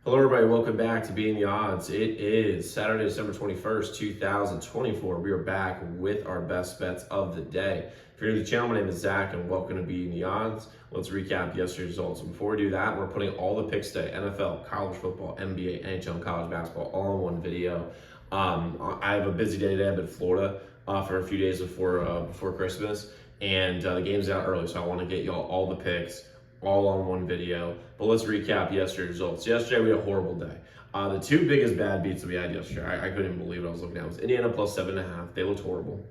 Hello everybody, welcome back to Being the Odds. It is Saturday, December 21st, 2024. We are back with our best bets of the day. If you're new to the channel, my name is Zach and welcome to Being the Odds. Let's recap yesterday's results. And before we do that, we're putting all the picks today: NFL, college football, NBA, NHL, and college basketball all in one video. I have a busy day today. I'm in Florida for a few days before Christmas, and the game's out early, so I want to get y'all all the picks all on one video. But let's recap yesterday's results. Yesterday we had a horrible day. The two biggest bad beats that we had yesterday, I couldn't even believe what I was looking at. It was Indiana plus 7.5. They looked horrible.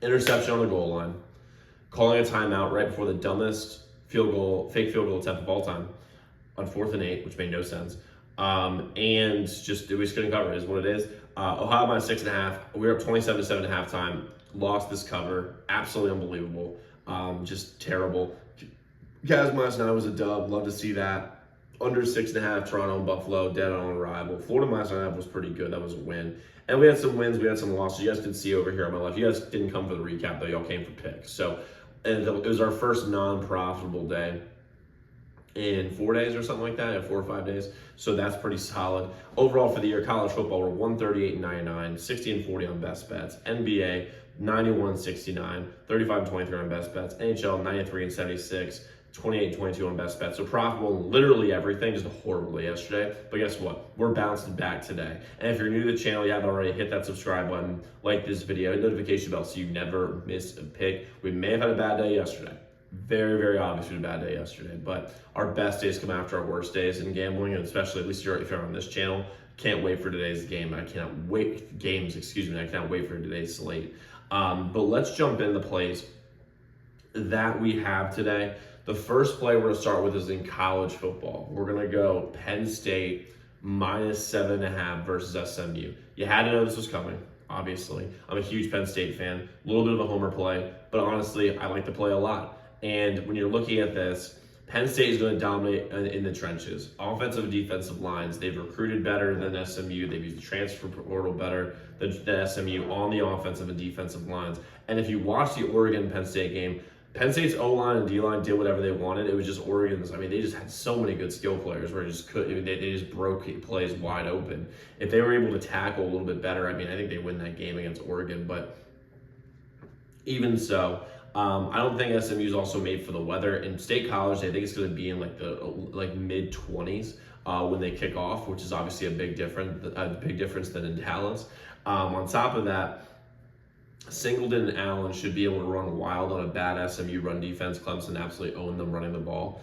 Interception on the goal line. Calling a timeout right before the dumbest fake field goal attempt of all time on 4th and 8, which made no sense. And just we just couldn't cover it, is what it is. Ohio minus 6.5. We were up 27-7 at halftime. Lost this cover. Absolutely unbelievable. Just terrible. Cavs minus 9 was a dub. Love to see that. Under 6.5, Toronto and Buffalo, dead on arrival. Florida minus 9 was pretty good. That was a win. And we had some wins. We had some losses. You guys can see over here on my left. You guys didn't come for the recap, though. Y'all came for picks. So and it was our first non-profitable day in 4 days or something like that, in 4 or 5 days. So that's pretty solid. Overall for the year, college football, we're 138-99, 60-40 on best bets. NBA, 91-69, 35-23 on best bets. NHL, 93-76. 28-22 on best bets. So profitable in literally everything. Just a horrible day yesterday. But guess what? We're bouncing back today. And if you're new to the channel, you haven't already, hit that subscribe button, like this video, hit notification bell so you never miss a pick. We may have had a bad day yesterday. Very, very obvious we had a bad day yesterday. But our best days come after our worst days in gambling, and especially at least if you're on this channel. Can't wait for today's game. I cannot wait I cannot wait for today's slate. But let's jump into the plays that we have today. The first play we're going to start with is in college football. We're going to go Penn State minus 7.5 versus SMU. You had to know this was coming, obviously. I'm a huge Penn State fan. A little bit of a homer play, but honestly, I like the play a lot. And when you're looking at this, Penn State is going to dominate in the trenches. Offensive and defensive lines, they've recruited better than SMU. They've used the transfer portal better than SMU on the offensive and defensive lines. And if you watch the Oregon-Penn State game, Penn State's O-line and D-line did whatever they wanted. It was just Oregon's. I mean, they just had so many good skill players where they just broke plays wide open. If they were able to tackle a little bit better, I mean, I think they win that game against Oregon. But even so, I don't think SMU is also made for the weather. In State College, I think it's going to be in like mid-20s when they kick off, which is obviously a big difference than in Dallas. On top of that, Singleton and Allen should be able to run wild on a bad SMU run defense. Clemson absolutely owned them running the ball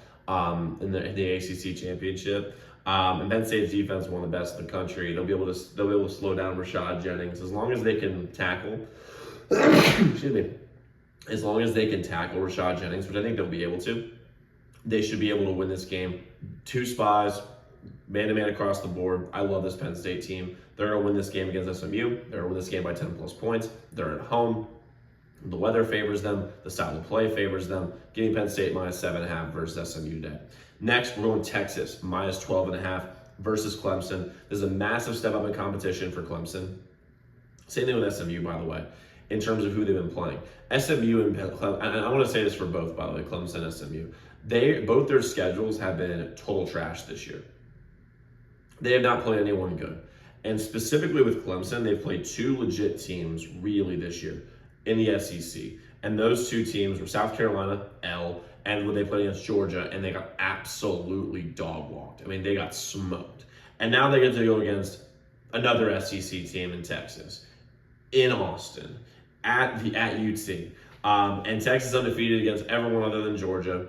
in the ACC championship. And Penn State's defense is one of the best in the country. They'll be able to slow down Rashad Jennings as long as they can tackle. Excuse me. As long as they can tackle Rashad Jennings, which I think they'll be able to, they should be able to win this game. 2 spies, man-to-man across the board. I love this Penn State team. They're going to win this game against SMU. They're going to win this game by 10-plus points. They're at home. The weather favors them. The style of play favors them. Give me Penn State minus 7.5 versus SMU today. Next, we're going Texas minus 12.5 versus Clemson. This is a massive step up in competition for Clemson. Same thing with SMU, by the way, in terms of who they've been playing. SMU and Clemson, and I want to say this for both, by the way, Clemson and SMU. Both their schedules have been total trash this year. They have not played anyone good. And specifically with Clemson, they've played 2 legit teams really this year in the SEC. And those 2 teams were South Carolina, and when they played against Georgia, and they got absolutely dog-walked. I mean, they got smoked. And now they get to go against another SEC team in Texas, in Austin, at UT. And Texas undefeated against everyone other than Georgia.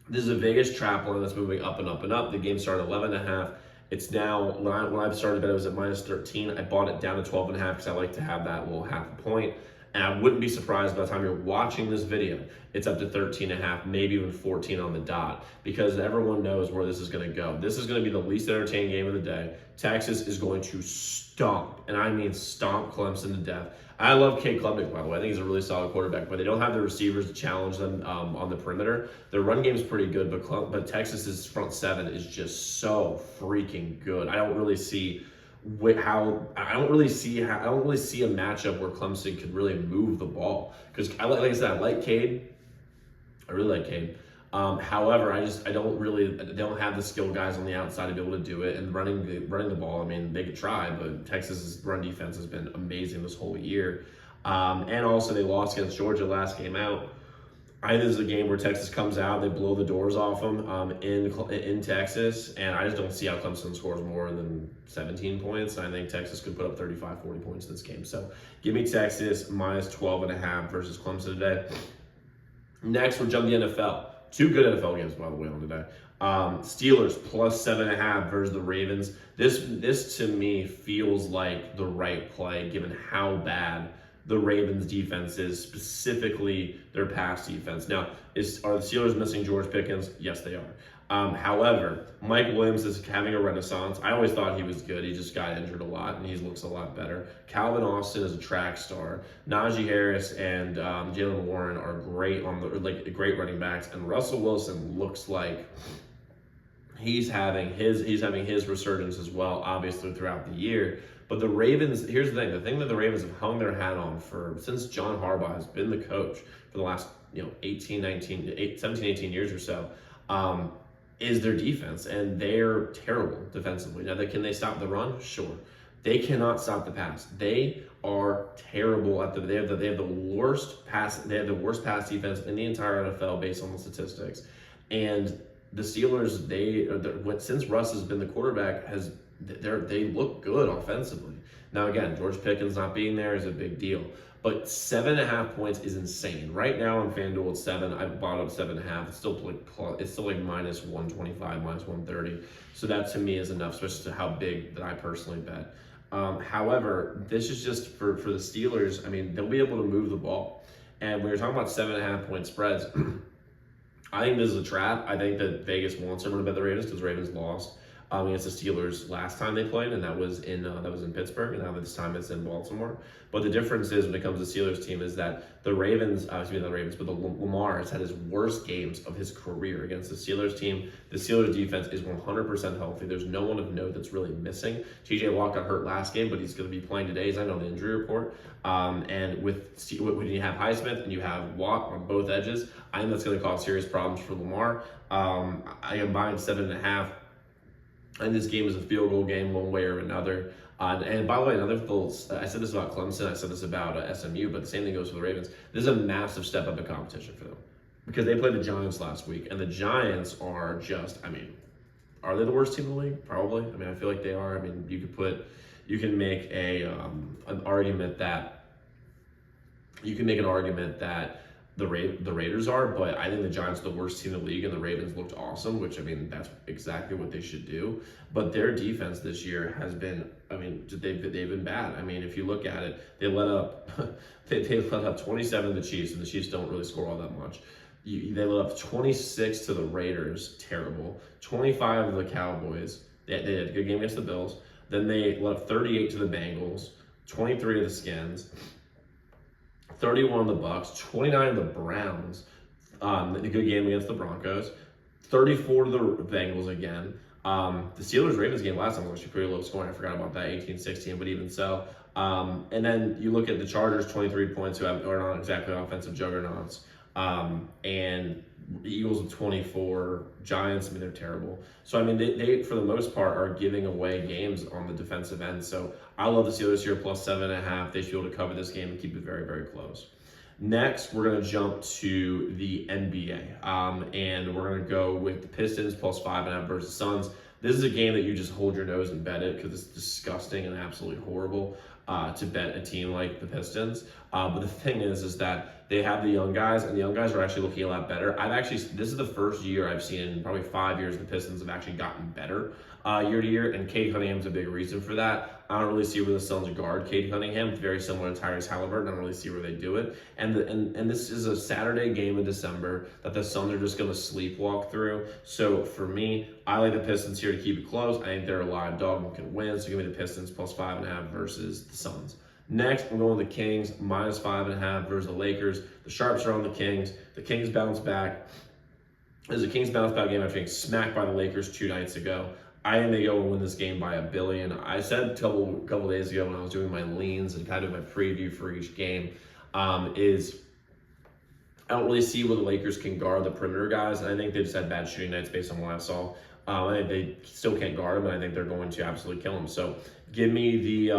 This is a Vegas trap line that's moving up and up and up. The game started 11.5. It's now, when I started bet, it was at minus 13. I bought it down to 12.5 because I like to have that little half a point. And I wouldn't be surprised by the time you're watching this video, it's up to 13.5, maybe even 14 on the dot, because everyone knows where this is going to go. This is going to be the least entertaining game of the day. Texas is going to stomp, and I mean stomp, Clemson to death. I love Cade Klubnik, by the way. I think he's a really solid quarterback, but they don't have the receivers to challenge them on the perimeter. Their run game is pretty good, but Texas's front 7 is just so freaking good. I don't really see a matchup where Clemson could really move the ball, because like I said, I like Cade. I really like Cade. However, I don't have the skilled guys on the outside to be able to do it. And running the ball, I mean, they could try, but Texas's run defense has been amazing this whole year. And also, they lost against Georgia last game out. I think this is a game where Texas comes out, they blow the doors off them in Texas, and I just don't see how Clemson scores more than 17 points. I think Texas could put up 35, 40 points in this game. So give me Texas minus 12.5 versus Clemson today. Next, we'll jump to the NFL. Two good NFL games, by the way, on today. Steelers plus 7.5 versus the Ravens. This to me feels like the right play given how bad the Ravens defense is, specifically their pass defense. Now, are the Steelers missing George Pickens? Yes, they are. However, Mike Williams is having a renaissance. I always thought he was good. He just got injured a lot, and he looks a lot better. Calvin Austin is a track star. Najee Harris and Jalen Warren are great great running backs, and Russell Wilson looks like he's having his resurgence as well, obviously throughout the year. But the Ravens, here's the thing that the Ravens have hung their hat on since John Harbaugh has been the coach for the last 17, 18 years or so, is their defense, and they're terrible defensively. Now, can they stop the run? Sure. They cannot stop the pass. They are terrible at they have the worst pass pass defense in the entire NFL based on the statistics. And the Steelers, since Russ has been the quarterback, they look good offensively. Now again, George Pickens not being there is a big deal, but 7.5 points is insane. Right now on FanDuel it's 7. I bought up 7.5. It's still like minus 125, minus 130. So that to me is enough, especially to how big that I personally bet. However, this is just for the Steelers. I mean, they'll be able to move the ball, and when you're talking about 7.5 point spreads. I think this is a trap. I think that Vegas wants everyone to bet the Ravens because the Ravens lost against the Steelers last time they played, and that was in Pittsburgh, and now this time it's in Baltimore. But the difference is when it comes to the Steelers team is that the Lamar has had his worst games of his career against the Steelers team. The Steelers defense is 100% healthy. There's no one of note that's really missing. TJ Watt got hurt last game, but he's going to be playing today. He's not on the injury report. And when you have Highsmith and you have Watt on both edges, I think that's going to cause serious problems for Lamar. I am buying 7.5. And this game is a field goal game one way or another. And by the way, I said this about Clemson, I said this about SMU, but the same thing goes for the Ravens. This is a massive step up in competition for them because they played the Giants last week, and the Giants are are they the worst team in the league? Probably. I mean, I feel like they are. I mean, you can make an argument that the Raiders are, but I think the Giants are the worst team in the league, and the Ravens looked awesome, which, I mean, that's exactly what they should do. But their defense this year has been, I mean, they've been bad. I mean, if you look at it, they let up 27 to the Chiefs, and the Chiefs don't really score all that much. They let up 26 to the Raiders, terrible. 25 to the Cowboys. They had a good game against the Bills. Then they let up 38 to the Bengals, 23 to the Skins. 31 to the Bucks, 29 to the Browns, a good game against the Broncos, 34 to the Bengals again. The Steelers-Ravens game last time was actually pretty low scoring. I forgot about that, 18-16, but even so. And then you look at the Chargers, 23 points, who are not exactly offensive juggernauts. And the Eagles with 24, Giants, I mean, they're terrible. So, I mean, they for the most part, are giving away games on the defensive end. So, I love the Steelers here, plus 7.5. They should be able to cover this game and keep it very, very close. Next, we're going to jump to the NBA. And we're going to go with the Pistons, plus 5.5 versus Suns. This is a game that you just hold your nose and bet it because it's disgusting and absolutely horrible to bet a team like the Pistons. But the thing is that they have the young guys, and the young guys are actually looking a lot better. This is the first year I've seen in probably 5 years the Pistons have actually gotten better year to year, and Cade Cunningham's a big reason for that. I don't really see where the Suns guard Cade Cunningham. It's very similar to Tyrese Halliburton. I don't really see where they do it. And this is a Saturday game in December that the Suns are just going to sleepwalk through. So for me, I like the Pistons here to keep it close. I think they're a live dog and can win. So give me the Pistons plus 5.5 versus the Suns. Next, we're going with the Kings, minus 5.5 versus the Lakers. The Sharps are on the Kings. The Kings bounce back. This is a Kings bounce back game after being smacked by the Lakers 2 nights ago. I think they go and win this game by $1 billion. I said a couple days ago when I was doing my leans and kind of my preview for each game, is I don't really see where the Lakers can guard the perimeter guys, and I think they just had bad shooting nights based on what I saw. I think they still can't guard them, and I think they're going to absolutely kill them. So give me the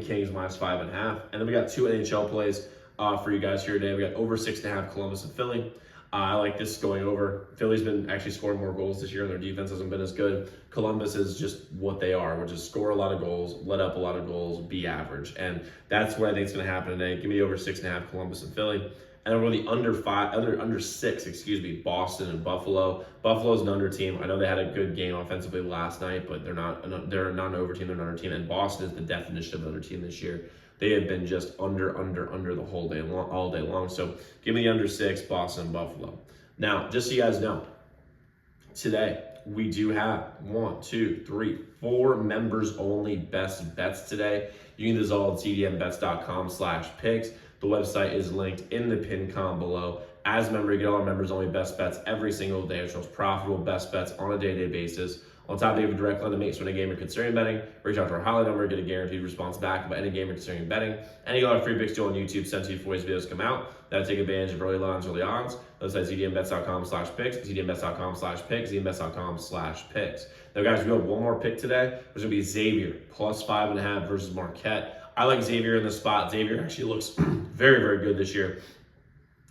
Kings -5.5, and then we got 2 NHL plays for you guys here today. We got over 6.5 Columbus and Philly. I like this going over. Philly's been actually scoring more goals this year, and their defense hasn't been as good. Columbus is just what they are, which is score a lot of goals, let up a lot of goals, be average, and that's what I think is going to happen today. Give me over 6.5 Columbus and Philly. And then we're the under 6, Boston and Buffalo. Buffalo's an under team. I know they had a good game offensively last night, but they're not an over team, they're an under team. And Boston is the definition of an under team this year. They have been just under the whole day long, all day long. So give me the under 6, Boston and Buffalo. Now, just so you guys know, today we do have 1, 2, 3, 4 members only best bets today. You can do this all at cdmbets.com/picks. The website is linked in the pinned comment below. As a member, you get all our members only best bets every single day. It's most profitable best bets on a day-to-day basis. On top of that, you have a direct line to make. So when a game you're considering betting, reach out to our hotline number, get a guaranteed response back about any game you're considering betting. And you got our free picks deal on YouTube sent to you before these videos come out. That'll take advantage of early lines, early odds. Website cdmbets.com/picks, cdmbets.com/picks, cdmbets.com/picks. Now, guys, we have one more pick today. There's going to be Xavier +5.5 versus Marquette. I like Xavier in this spot. Xavier actually looks very, very good this year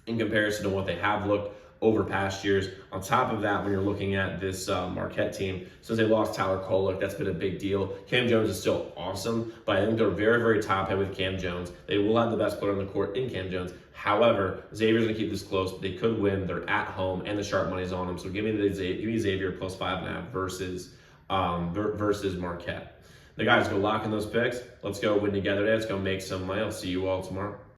in comparison to what they have looked over past years. On top of that, when you're looking at this Marquette team, since they lost Tyler Kolek, that's been a big deal. Cam Jones is still awesome, but I think they're very, very top heavy with Cam Jones. They will have the best player on the court in Cam Jones. However, Xavier's going to keep this close. They could win. They're at home, and the sharp money's on them. So give me Xavier +5.5 versus Marquette. The guys, go lock in those picks. Let's go win together today. Let's go make some money. I'll see you all tomorrow.